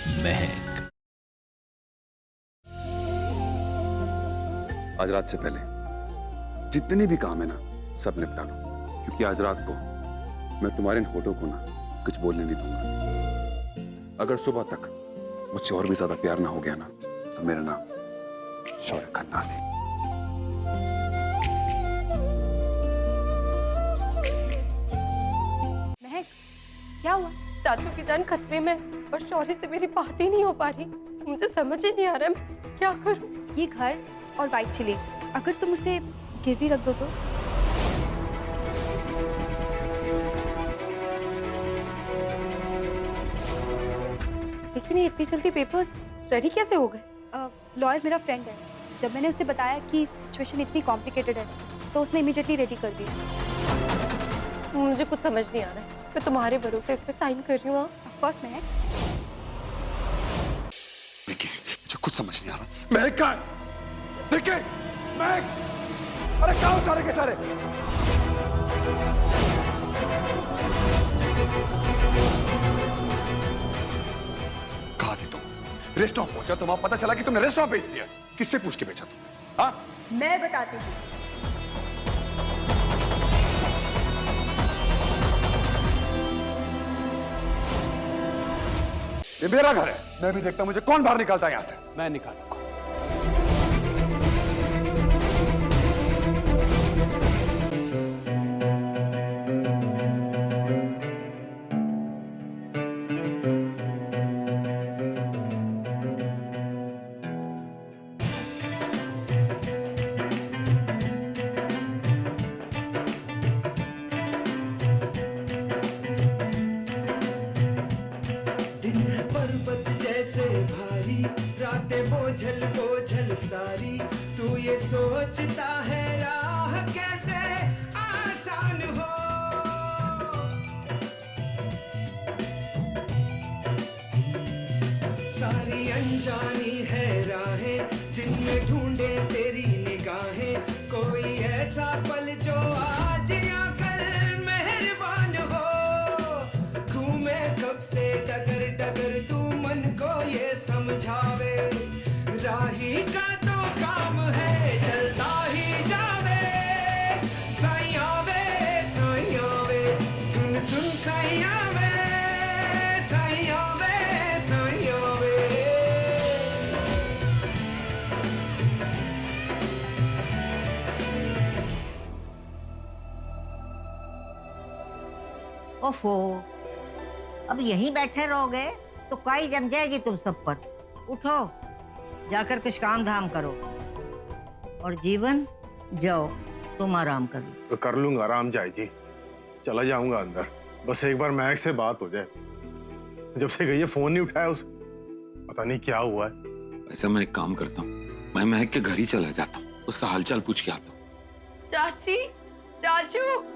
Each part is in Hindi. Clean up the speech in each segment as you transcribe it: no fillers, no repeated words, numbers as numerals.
महक। आज रात से पहले जितने भी काम है ना सब निपटा लो, क्योंकि आज रात को मैं तुम्हारे इन होठों को ना कुछ बोलने नहीं दूंगा। अगर सुबह तक मुझसे और भी ज्यादा प्यार ना हो गया ना तो मेरा नाम शौर्य खन्ना है। महक, क्या हुआ? चाचू की जान खतरे में और शौर्य से मेरी बात ही नहीं हो पा रही। मुझे समझ ही नहीं आ रहा मैं क्या करूं। ये घर और व्हाइट चिलीज अगर तुम उसे गिरवी रख दो तो? लेकिन ये इतनी जल्दी पेपर्स रेडी कैसे हो गए? लॉयर मेरा फ्रेंड है। जब मैंने उसे बताया कि सिचुएशन इतनी कॉम्प्लिकेटेड है तो उसने इमीडिएटली रेडी कर दिया। मुझे कुछ समझ नहीं आ रहा है। मैं तुम्हारे भरोसे इस पे साइन कर रही हूँ। ऑफ कोर्स महक। विकी, मुझे कुछ समझ नहीं आ रहा। महक कहाँ है? विकी, महक, अरे कहाँ हो सारे के सारे? कहाँ थी तुम? रेस्टोरेंट पहुंचा तो वहां पता चला कि तुमने रेस्टोरेंट बेच दिया। किससे पूछ के बेचा तुमने? हाँ? मैं बताती हूँ। ये मेरा घर है, मैं भी देखता हूं मुझे कौन बाहर निकालता है यहां से। मैं निकालूंगा। रातें बोझल बोझल सारी, तू ये सोचता है राह कैसे आसान हो। सारी अनजानी है राहें जिनमें ढूंढे तेरी निगाहें, कोई ऐसा पल जो आज या कल मेहरबान हो। घूमे कब से डगर डगर तू मन को ये समझावे, राही का तो काम है चलता ही जावे। साइया वे सुन सुन साइया वे, साइया वे, साइया वे। ओफो, अब यहीं बैठे रहोगे तो काई जम जाएगी तुम सब पर। उठो, जाकर कुछ काम धाम करो। और जीवन, जाओ तुम आराम कर लो। तो कर लूंगा आराम जाए जी, चला जाऊंगा अंदर। बस एक बार महक से बात हो जाए। जब से गई है फोन नहीं उठाया उसे, पता नहीं क्या हुआ है। ऐसा मैं एक काम करता हूँ, मैं महक के घर ही चला जाता हूँ, उसका हालचाल पूछ के आता हूँ। चाची, चाचू।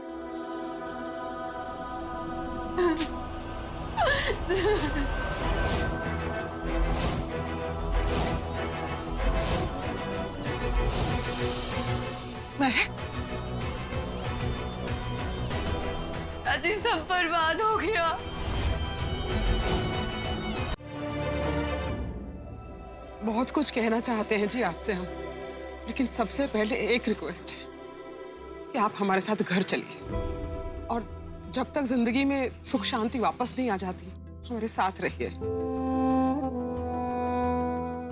चाची, सब बर्बाद हो गया। बहुत कुछ कहना चाहते हैं जी आपसे हम, लेकिन सबसे पहले एक रिक्वेस्ट है कि आप हमारे साथ घर चलिए और जब तक जिंदगी में सुख शांति वापस नहीं आ जाती हमारे साथ रहिए।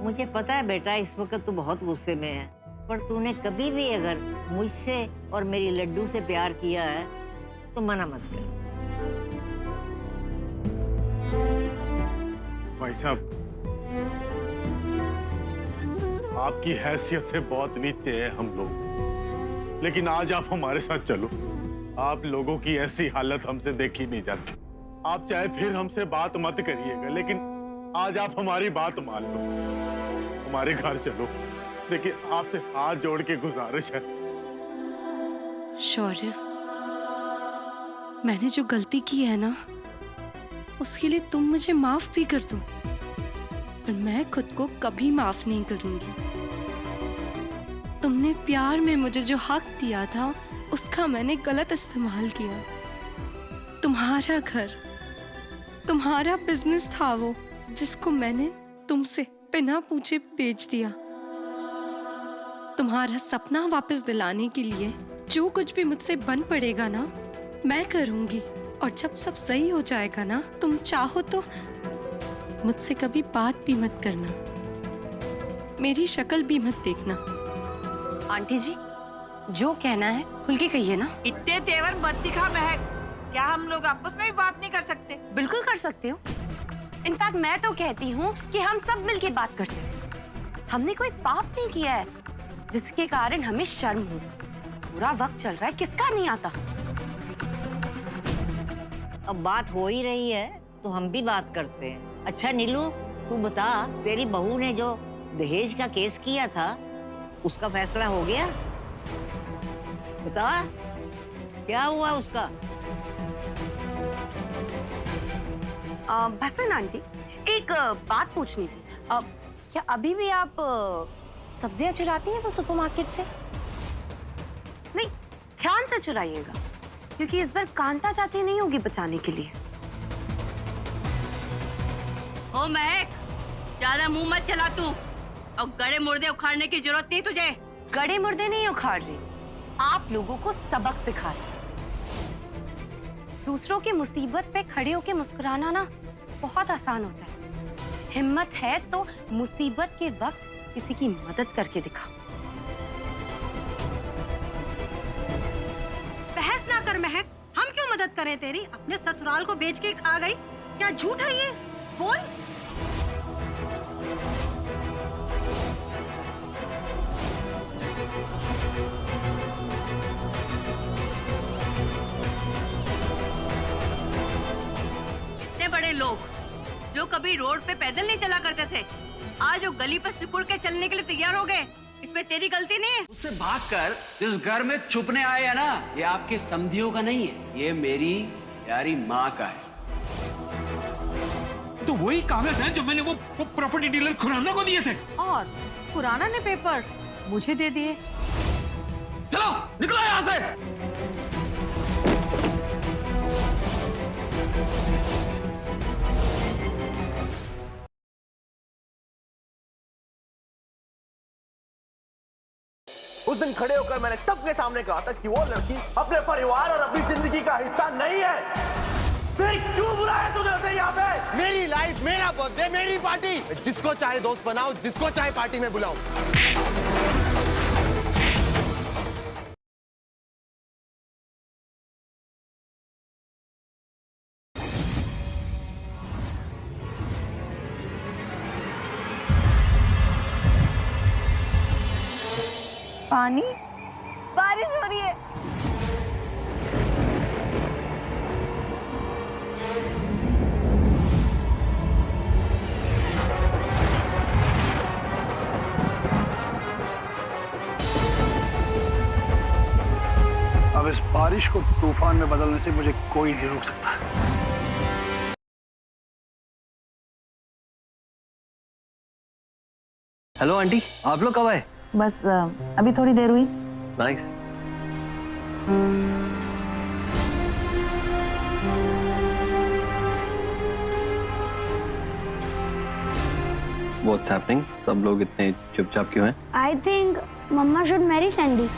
मुझे पता है बेटा इस वक्त तू बहुत गुस्से में है, पर तूने कभी भी अगर मुझसे और मेरी लड्डू से प्यार किया है तो मना मत कर। भाई साहब, आपकी हैसियत से बहुत नीचे है हम लोग, लेकिन आज आप हमारे साथ चलो। आप लोगों की ऐसी हालत हमसे देखी नहीं जाती। आप चाहे फिर हमसे बात मत करिएगा, लेकिन आज आप हमारी बात मान लो, हमारे घर चलो। लेकिन आपसे हाथ जोड़ के गुजारिश है। शौर्य, मैंने जो गलती की है ना, उसके लिए तुम मुझे माफ भी कर दो, पर मैं खुद को कभी माफ नहीं करूंगी। तुमने प्यार में मुझे जो हक दिया था उसका मैंने गलत इस्तेमाल किया। तुम्हारा घर, तुम्हारा बिजनेस था वो, जिसको मैंने तुमसे बिना पूछे बेच दिया। तुम्हारा सपना वापस दिलाने के लिए जो कुछ भी मुझसे बन पड़ेगा ना, मैं करूंगी। और जब सब सही हो जाएगा ना, तुम चाहो तो मुझसे कभी बात भी मत करना, मेरी शक्ल भी मत देखना। आंटी जी, जो कहना है खुल के कहिए ना। इतने तेवर मत दिखा महक। क्या हम लोग आपस में भी बात नहीं कर सकते? बिल्कुल कर सकते हो। इनफैक्ट मैं तो कहती हूँ कि हम सब मिलके बात करते हैं। हमने कोई पाप नहीं किया है जिसके कारण हमें शर्म हो। बुरा वक्त चल रहा है, किसका नहीं आता। अब बात हो ही रही है तो हम भी बात करते हैं। अच्छा नीलू, तू बता, तेरी बहू ने जो दहेज का केस किया था उसका फैसला हो गया? बता, क्या हुआ उसका? बसन आंटी, एक बात पूछनी थी। क्या अभी भी आप सब्जियां चुराती हैं वो सुपरमार्केट से? नहीं, ध्यान से चुराइएगा, क्योंकि इस बार कांता चाची नहीं होगी बचाने के लिए। ओ महक, ज्यादा मुंह मत चला तू। और गड़े मुर्दे उखाड़ने की जरूरत नहीं तुझे। गड़े मुर्दे नहीं उखाड़ रही, आप लोगों को सबक सिखा रही। दूसरों की मुसीबत पे खड़े होके मुस्कुराना ना बहुत आसान होता है। हिम्मत है तो मुसीबत के वक्त किसी की मदद करके दिखाओ। बहस ना कर महक, हम क्यों मदद करें तेरी? अपने ससुराल को बेच के खा गई। क्या झूठ है ये? बोल। इतने बड़े लोग जो कभी रोड पे पैदल नहीं चला करते थे, आज वो गली पर सिकुड़ के चलने के लिए तैयार हो गए। इसमें तेरी गलती नहीं है। उससे भागकर जिस घर में छुपने आए हैं ना, ये आपके समधियों का नहीं है, ये मेरी प्यारी माँ का है। तो वही कागज हैं जो मैंने वो प्रॉपर्टी डीलर खुराना को दिए थे। और खुराना ने पेपर मुझे दे दिए। चलो निकलो यहाँ से। उस दिन खड़े होकर मैंने सबके सामने कहा था कि वो लड़की अपने परिवार और अपनी जिंदगी का हिस्सा नहीं है। फिर क्यों बुलाया तूने उसे यहाँ पे? मेरी लाइफ, मेरा बर्थडे, मेरी पार्टी। जिसको चाहे दोस्त बनाओ, जिसको चाहे पार्टी में बुलाओ। पानी, बारिश हो रही है। अब इस बारिश को तूफान में बदलने से मुझे कोई नहीं रोक सकता। हेलो आंटी, आप लोग कब आए? बस अभी थोड़ी देर हुई। नाइस। What's happening? सब लोग इतने चुपचाप क्यों हैं? I think Mama should marry Sandy.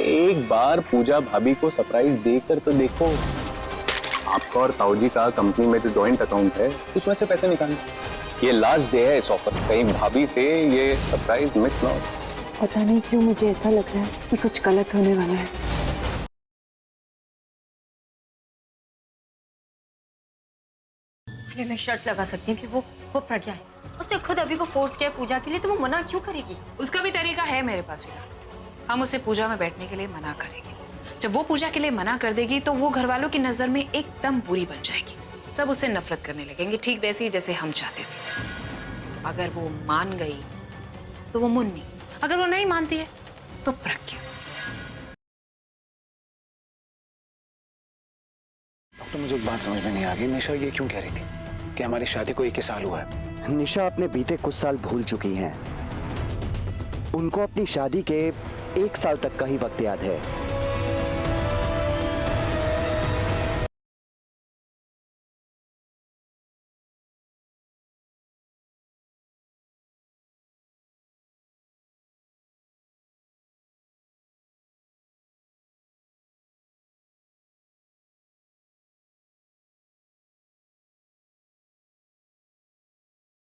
एक बार पूजा भाभी को सरप्राइज देकर तो देखो। आपका और ताऊजी का कंपनी में जो जॉइंट अकाउंट है उसमें से पैसे निकालना। ये लास्ट डे है इस ऑफर, कहीं भाभी से ये सरप्राइज मिस ना हो। पता नहीं क्यों मुझे ऐसा लग रहा है कि कुछ गलत होने वाला है। मैं शर्त लगा सकती हूँ कि वो प्रज्ञा है। उसने खुद अभी को फोर्स किया पूजा के लिए, तो वो मना क्यों करेगी? उसका भी तरीका है मेरे पास विराट। हम उसे पूजा में बैठने के लिए मना करेंगे। जब वो पूजा के लिए मना कर देगी तो वो घर वालों की नजर में एकदम बुरी बन जाएगी। सब उससे नफरत करने लगेंगे, ठीक वैसे ही जैसे हम चाहते थे। अगर वो मान गई तो वो मुन्नी, अगर वो नहीं मानती है तो प्रज्ञा। डॉक्टर, मुझे एक बात समझ में नहीं आ रही, निशा ये क्यों कह रही थी कि हमारी शादी को 21 साल हुआ है? निशा अपने बीते कुछ साल भूल चुकी हैं। उनको अपनी शादी के 1 साल तक का ही वक्त याद है।